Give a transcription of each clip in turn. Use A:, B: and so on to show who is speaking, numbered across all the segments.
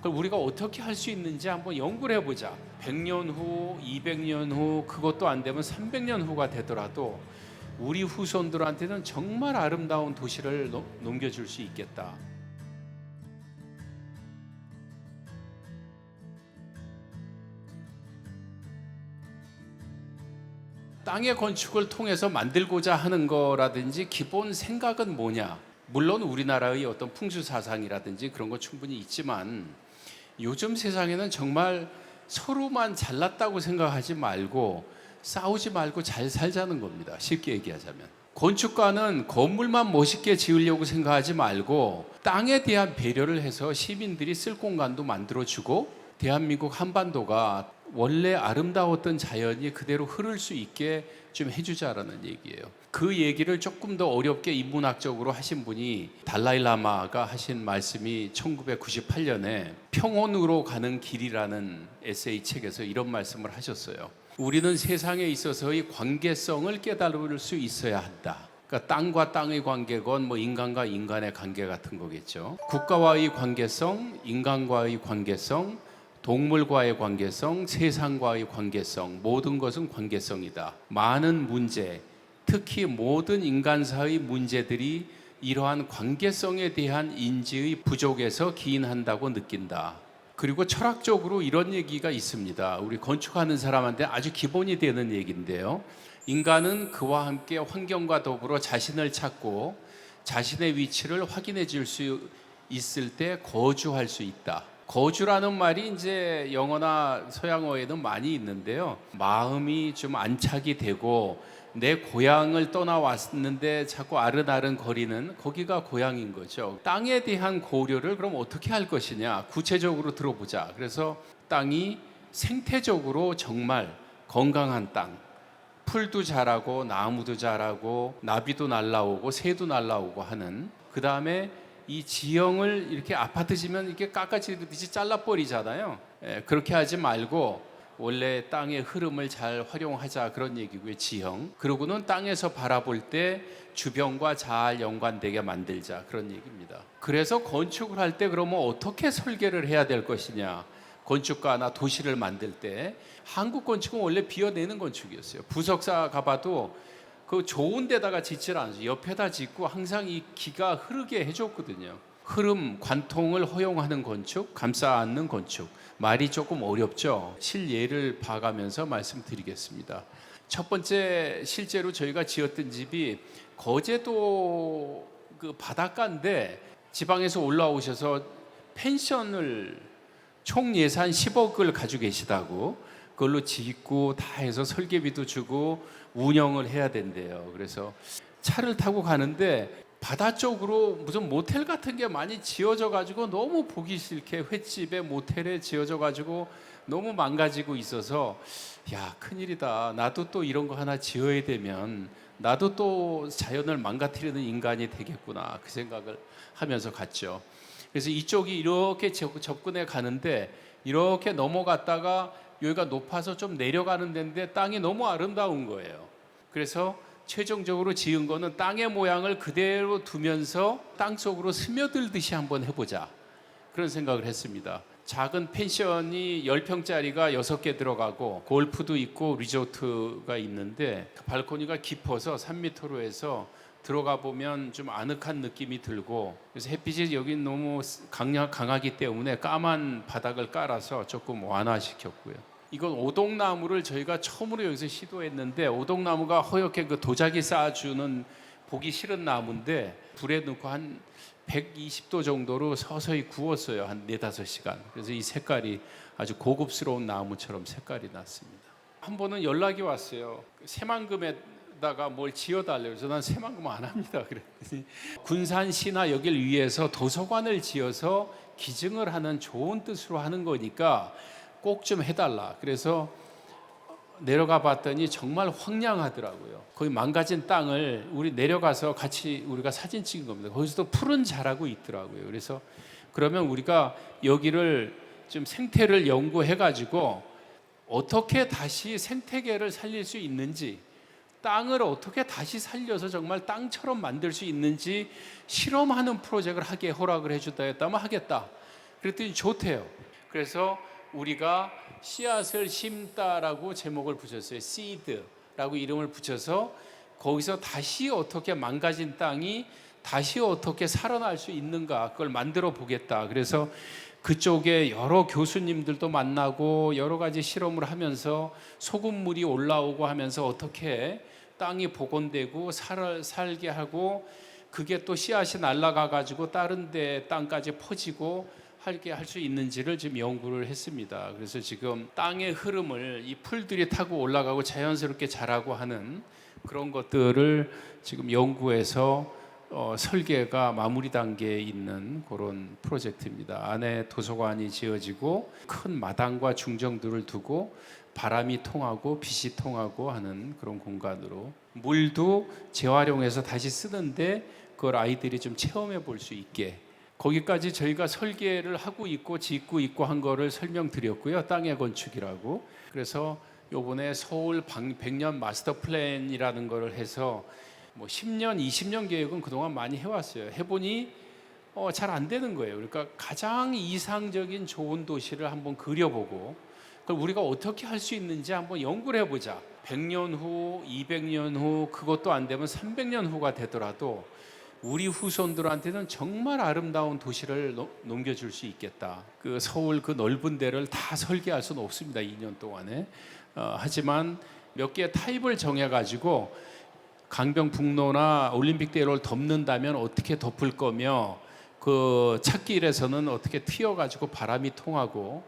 A: 그걸 우리가 어떻게 할 수 있는지 한번 연구를 해보자. 100년 후, 200년 후, 그것도 안 되면 300년 후가 되더라도 우리 후손들한테는 정말 아름다운 도시를 넘겨줄 수 있겠다. 땅의 건축을 통해서 만들고자 하는 거라든지 기본 생각은 뭐냐? 물론 우리나라의 어떤 풍수 사상이라든지 그런 거 충분히 있지만 요즘 세상에는 정말 서로만 잘났다고 생각하지 말고 싸우지 말고 잘 살자는 겁니다. 쉽게 얘기하자면. 건축가는 건물만 멋있게 지으려고 생각하지 말고 땅에 대한 배려를 해서 시민들이 쓸 공간도 만들어주고 대한민국 한반도가 원래 아름다웠던 자연이 그대로 흐를 수 있게 좀 해주자라는 얘기예요. 그 얘기를 조금 더 어렵게 인문학적으로 하신 분이 달라이라마가 하신 말씀이 1998년에 평온으로 가는 길이라는 에세이 책에서 이런 말씀을 하셨어요. 우리는 세상에 있어서의 관계성을 깨달을 수 있어야 한다. 그러니까 땅과 땅의 관계건 뭐 인간과 인간의 관계 같은 거겠죠. 국가와의 관계성, 인간과의 관계성, 동물과의 관계성, 세상과의 관계성, 모든 것은 관계성이다. 많은 문제, 특히 모든 인간사의 문제들이 이러한 관계성에 대한 인지의 부족에서 기인한다고 느낀다. 그리고 철학적으로 이런 얘기가 있습니다. 우리 건축하는 사람한테 아주 기본이 되는 얘기인데요. 인간은 그와 함께 환경과 더불어 자신을 찾고 자신의 위치를 확인해 줄 수 있을 때 거주할 수 있다. 거주라는 말이 이제 영어나 서양어에는 많이 있는데요. 마음이 좀 안착이 되고 내 고향을 떠나왔는데 자꾸 아른아른 거리는 거기가 고향인 거죠. 땅에 대한 고려를 그럼 어떻게 할 것이냐? 구체적으로 들어보자. 그래서 땅이 생태적으로 정말 건강한 땅, 풀도 자라고 나무도 자라고 나비도 날라오고 새도 날라오고 하는, 그 다음에 이 지형을 이렇게 아파트 지면 이렇게 깎아지듯이 잘라버리잖아요. 그렇게 하지 말고 원래 땅의 흐름을 잘 활용하자, 그런 얘기고요. 지형. 그러고는 땅에서 바라볼 때 주변과 잘 연관되게 만들자, 그런 얘기입니다. 그래서 건축을 할 때 그러면 어떻게 설계를 해야 될 것이냐? 건축가나 도시를 만들 때 한국 건축은 원래 비워내는 건축이었어요. 부석사 가봐도 그 좋은 데다가 짓질 않아요. 옆에다 짓고 항상 이 기가 흐르게 해줬거든요. 흐름, 관통을 허용하는 건축, 감싸 안는 건축. 말이 조금 어렵죠. 실예를 봐가면서 말씀드리겠습니다. 첫 번째, 실제로 저희가 지었던 집이 거제도 그 바닷가인데 지방에서 올라오셔서 펜션을 총 예산 10억을 가지고 계시다고, 그걸로 짓고 다 해서 설계비도 주고 운영을 해야 된대요. 그래서 차를 타고 가는데 바다 쪽으로 무슨 모텔 같은 게 많이 지어져 가지고 너무 보기 싫게 횟집에 모텔에 지어져 가지고 너무 망가지고 있어서, 야, 큰일이다. 나도 또 이런 거 하나 지어야 되면 나도 또 자연을 망가뜨리는 인간이 되겠구나, 그 생각을 하면서 갔죠. 그래서 이쪽이 이렇게 접근해 가는데 이렇게 넘어갔다가 여기가 높아서 좀 내려가는 데인데 땅이 너무 아름다운 거예요. 그래서 최종적으로 지은 거는 땅의 모양을 그대로 두면서 땅 속으로 스며들듯이 한번 해보자, 그런 생각을 했습니다. 작은 펜션이 10평짜리가 6개 들어가고 골프도 있고 리조트가 있는데 발코니가 깊어서 3m로 해서 들어가 보면 좀 아늑한 느낌이 들고, 그래서 햇빛이 여기 너무 강하기 때문에 까만 바닥을 깔아서 조금 완화시켰고요. 이건 오동나무를 저희가 처음으로 여기서 시도했는데, 오동나무가 허옇게 그 도자기 쌓아주는 보기 싫은 나무인데 불에 넣고 한 120도 정도로 서서히 구웠어요. 한 4-5시간. 그래서 이 색깔이 아주 고급스러운 나무처럼 색깔이 났습니다. 한 번은 연락이 왔어요. 새만금에다가 뭘 지어달래요. 그래서 난 새만금 안 합니다. 그랬더니 군산시나 여길 위해서 도서관을 지어서 기증을 하는 좋은 뜻으로 하는 거니까 꼭 좀 해달라. 그래서 내려가 봤더니 정말 황량하더라고요. 거기 망가진 땅을 우리 내려가서 같이 우리가 사진 찍은 겁니다. 거기서도 풀은 자라고 있더라고요. 그래서 그러면 우리가 여기를 좀 생태를 연구해 가지고 어떻게 다시 생태계를 살릴 수 있는지, 땅을 어떻게 다시 살려서 정말 땅처럼 만들 수 있는지 실험하는 프로젝트를 하게 허락을 해준다 했다면 하겠다. 그랬더니 좋대요. 그래서 우리가 씨앗을 심다라고 제목을 붙였어요. 씨드라고 이름을 붙여서 거기서 다시 어떻게 망가진 땅이 다시 어떻게 살아날 수 있는가 그걸 만들어 보겠다. 그래서 그쪽에 여러 교수님들도 만나고 여러 가지 실험을 하면서 소금물이 올라오고 하면서 어떻게 땅이 복원되고 살게 하고 그게 또 씨앗이 날아가 가지고 다른 데 땅까지 퍼지고 하게 할 수 있는지를 지금 연구를 했습니다. 그래서 지금 땅의 흐름을 이 풀들이 타고 올라가고 자연스럽게 자라고 하는 그런 것들을 지금 연구해서 설계가 마무리 단계에 있는 그런 프로젝트입니다. 안에 도서관이 지어지고 큰 마당과 중정들을 두고 바람이 통하고 빛이 통하고 하는 그런 공간으로 물도 재활용해서 다시 쓰는데 그걸 아이들이 좀 체험해 볼 수 있게 거기까지 저희가 설계를 하고 있고 짓고 있고 한 거를 설명드렸고요. 땅의 건축이라고. 그래서 요번에 서울 100년 마스터 플랜이라는 거를 해서 뭐 10년, 20년 계획은 그동안 많이 해왔어요. 해보니 잘 안 되는 거예요. 그러니까 가장 이상적인 좋은 도시를 한번 그려보고 그걸 우리가 어떻게 할 수 있는지 한번 연구를 해보자. 100년 후, 200년 후, 그것도 안 되면 300년 후가 되더라도 우리 후손들한테는 정말 아름다운 도시를 넘겨줄 수 있겠다. 그 서울 그 넓은 데를 다 설계할 수는 없습니다. 2년 동안에. 하지만 몇 개의 타입을 정해가지고 강변북로나 올림픽대로를 덮는다면 어떻게 덮을 거며 그 찻길에서는 어떻게 튀어가지고 바람이 통하고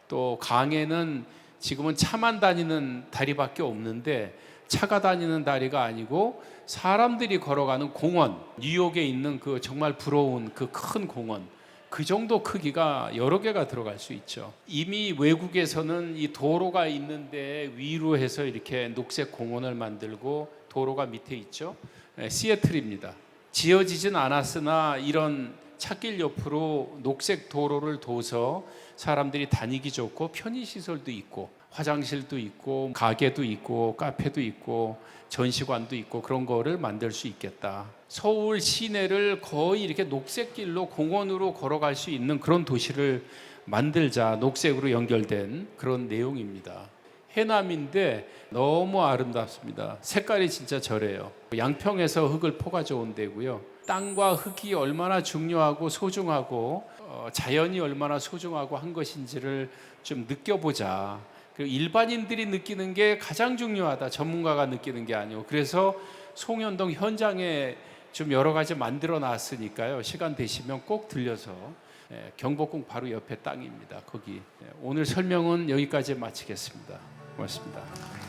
A: 또 강에는 지금은 차만 다니는 다리밖에 없는데 차가 다니는 다리가 아니고 사람들이 걸어가는 공원, 뉴욕에 있는 그 정말 부러운 그 큰 공원, 그 정도 크기가 여러 개가 들어갈 수 있죠. 이미 외국에서는 이 도로가 있는데 위로 해서 이렇게 녹색 공원을 만들고 도로가 밑에 있죠. 시애틀입니다. 지어지진 않았으나 이런 찻길 옆으로 녹색 도로를 둬서 사람들이 다니기 좋고 편의시설도 있고 화장실도 있고 가게도 있고 카페도 있고 전시관도 있고 그런 거를 만들 수 있겠다. 서울 시내를 거의 이렇게 녹색길로 공원으로 걸어갈 수 있는 그런 도시를 만들자. 녹색으로 연결된 그런 내용입니다. 해남인데 너무 아름답습니다. 색깔이 진짜 저래요. 양평에서 흙을 퍼가 좋은 데고요. 땅과 흙이 얼마나 중요하고 소중하고 자연이 얼마나 소중하고 한 것인지를 좀 느껴보자. 그리고 일반인들이 느끼는 게 가장 중요하다. 전문가가 느끼는 게 아니고. 그래서 송현동 현장에 좀 여러 가지 만들어 놨으니까요. 시간 되시면 꼭 들려서 경복궁 바로 옆에 땅입니다. 거기. 오늘 설명은 여기까지 마치겠습니다. 고맙습니다.